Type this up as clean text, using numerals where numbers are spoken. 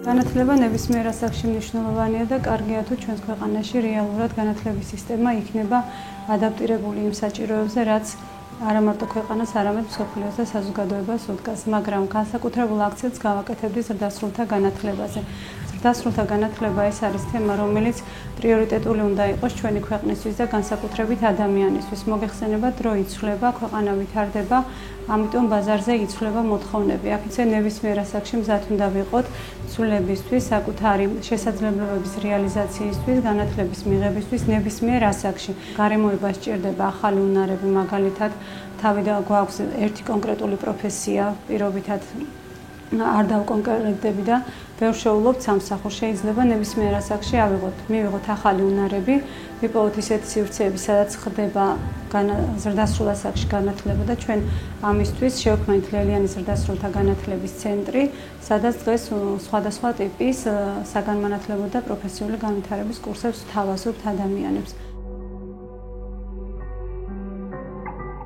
განათლება ნებისმიერ ასაკში მნიშვნელოვანია და კარგია თუ ჩვენს ქვეყანაში რეალურად განათლების სისტემა იქნება ადაპტირებული იმ საჭიროებზე, რაც არა მარტო ქვეყანას, არამედ მსოფლიოს და საზოგადოებას უდგას, მაგრამ განსაკუთრებულ აქცენტს გავაკეთებდი ზრდასრულთა განათლებაზე. ზრდასრულთა განათლება ეს არის თემა, რომელიც პრიორიტეტული უნდა იყოს ჩვენი ქვეყნისთვის და განსაკუთრებით ადამიანისთვის. მოგეხსენებათ, დრო იცვლება, ქვეყანა ვითარდება, ამიტომ ბაზარზე იცვლება მოთხოვნები. აქ ნებისმიერ ასაკში მზად უნდა ვიყოთ ცვლილებისთვის, საკუთარი შესაძლებლობების რეალიზაციისთვის, განათლების მიღებისთვის ნებისმიერ ასაკში. გარემოება სჭირდება ახალი უნარები, მაგალითად, თავიდან გვაქვს ერთი კონკრეტული პროფესია, პირობითად არ დავკონკრეტდები და ბევრ შეულობთ სამსახურს. შეიძლება ნებისმიერ ასაკში მივიღოთ ახალი უნარები, ვიპოვოთ ისეთი სივრცეები, სადაც ხდება ზრდასრულ ასაკში განათლება და ჩვენ ამისთვის შევქმნით ლელიანი ზრდასრულთა განათლების ცენტრი, სადაც დღეს სხვადასხვა ტიპის საგანმანათლებლო და პროფესიული განვითარების კურსებს ვთავაზობთ ადამიანებს.